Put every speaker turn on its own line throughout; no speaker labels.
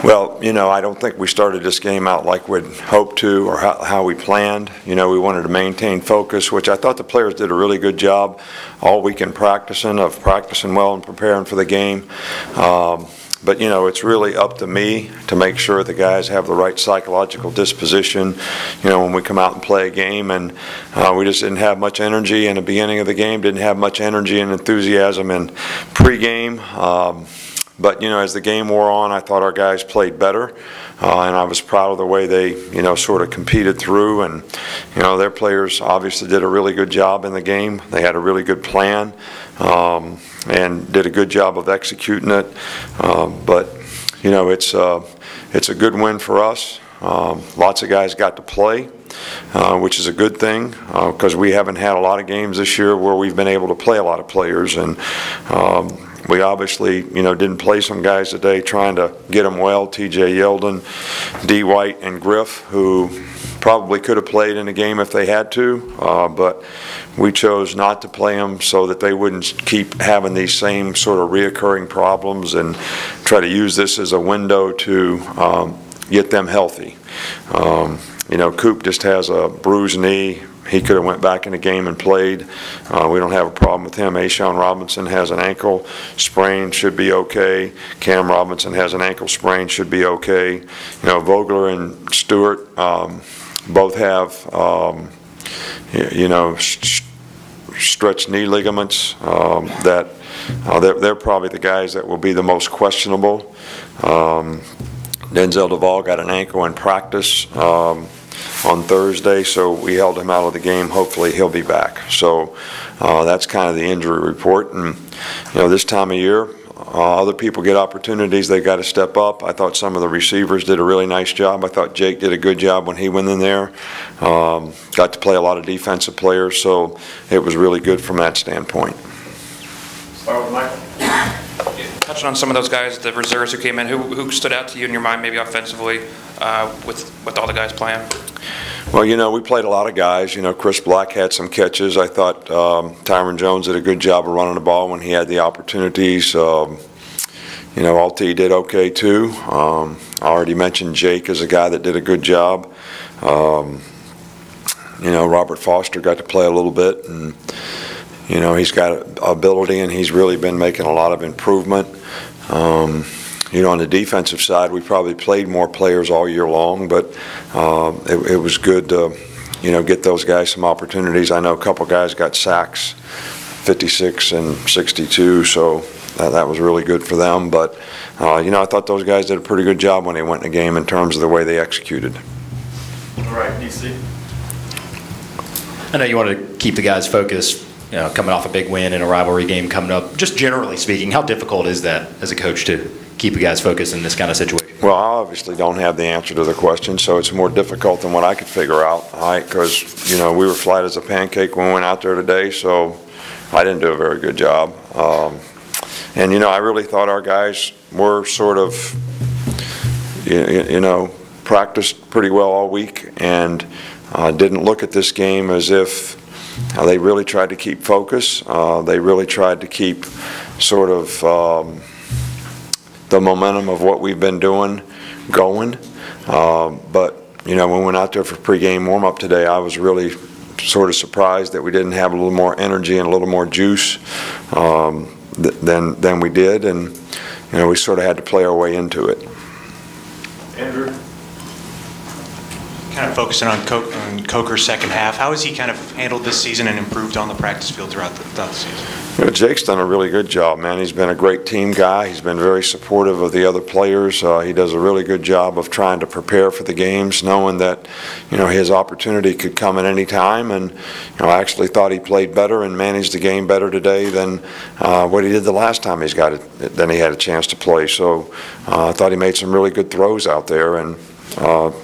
Well, I don't think we started this game out like we'd hoped to or how we planned. We wanted to maintain focus, which I thought the players did a really good job all weekend practicing well and preparing for the game. But, it's really up to me to make sure the guys have the right psychological disposition, when we come out and play a game. And we just didn't have much energy in the beginning of the game, didn't have much energy and enthusiasm in pregame. But, as the game wore on, I thought our guys played better, and I was proud of the way they, sort of competed through. And, their players obviously did a really good job in the game. They had a really good plan and did a good job of executing it. But, it's a good win for us. Lots of guys got to play, which is a good thing because we haven't had a lot of games this year where we've been able to play a lot of players. And we obviously, didn't play some guys today trying to get them well. T.J. Yeldon, D. White, and Griff, who probably could have played in the game if they had to, but we chose not to play them so that they wouldn't keep having these same sort of reoccurring problems, and try to use this as a window to get them healthy. Coop just has a bruised knee. He could have went back in the game and played. We don't have a problem with him. Ashawn Robinson has an ankle sprain, should be okay. Cam Robinson has an ankle sprain, should be okay. Vogler and Stewart both have, stretched knee ligaments that they're probably the guys that will be the most questionable. Denzel Duvall got an ankle in practice on Thursday, so we held him out of the game. Hopefully he'll be back. So that's kind of the injury report. And this time of year, other people get opportunities. They got to step up. I thought some of the receivers did a really nice job. I thought Jake did a good job when he went in there. Got to play a lot of defensive players, so it was really good from that standpoint.
Start with Michael.
Touching on some of those guys, the reserves who came in, who stood out to you in your mind, maybe offensively, with all the guys playing?
Well, we played a lot of guys. Chris Black had some catches. I thought Tyron Jones did a good job of running the ball when he had the opportunities. Alti did okay too. I already mentioned Jake as a guy that did a good job. Robert Foster got to play a little bit, and he's got ability, and he's really been making a lot of improvement. On the defensive side, we probably played more players all year long, but it was good to, get those guys some opportunities. I know a couple guys got sacks, 56 and 62, so that was really good for them. But, I thought those guys did a pretty good job when they went in the game in terms of the way they executed.
All right, DC.
I know you want to keep the guys focused, coming off a big win in a rivalry game coming up. Just generally speaking, how difficult is that as a coach to keep the guys focused in this kind of situation?
Well, I obviously don't have the answer to the question, so it's more difficult than what I could figure out, because, we were flat as a pancake when we went out there today, so I didn't do a very good job. And, I really thought our guys were sort of, practiced pretty well all week, and didn't look at this game as if they really tried to keep focus. They really tried to keep sort of the momentum of what we've been doing going. But, when we went out there for pregame warm-up today, I was really sort of surprised that we didn't have a little more energy and a little more juice than we did. And, we sort of had to play our way into it.
Andrew?
Kind of focusing on Coker's second half. How has he kind of handled this season and improved on the practice field throughout the season?
Jake's done a really good job, man. He's been a great team guy. He's been very supportive of the other players. He does a really good job of trying to prepare for the games, knowing that, his opportunity could come at any time. And, I actually thought he played better and managed the game better today than what he did the last time he had a chance to play. So I thought he made some really good throws out there. And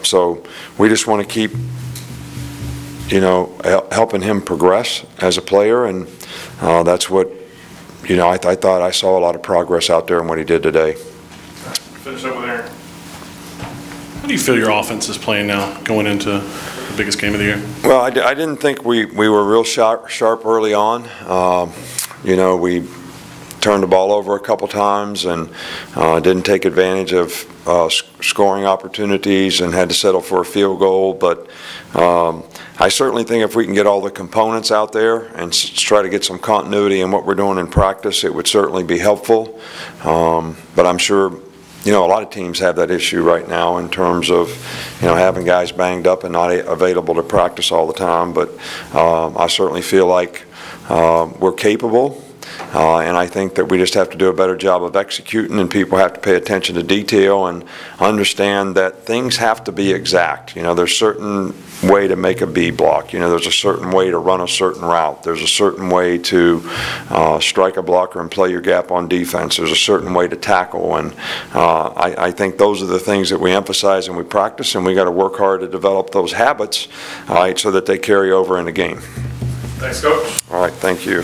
so we just want to keep, helping him progress as a player, and that's what, I thought I saw a lot of progress out there in what he did today.
Finish up with Aaron.
How do you feel your offense is playing now, going into the biggest game of the year?
Well, I didn't think we were real sharp early on. We turned the ball over a couple times and didn't take advantage of scoring opportunities and had to settle for a field goal. But I certainly think if we can get all the components out there and try to get some continuity in what we're doing in practice, it would certainly be helpful. But I'm sure, a lot of teams have that issue right now in terms of, having guys banged up and not available to practice all the time. But I certainly feel like we're capable. And I think that we just have to do a better job of executing, and people have to pay attention to detail and understand that things have to be exact. There's a certain way to make a B block. There's a certain way to run a certain route. There's a certain way to strike a blocker and play your gap on defense. There's a certain way to tackle. And I think those are the things that we emphasize and we practice, and we got to work hard to develop those habits, so that they carry over in the game.
Thanks, Coach.
All right, thank you.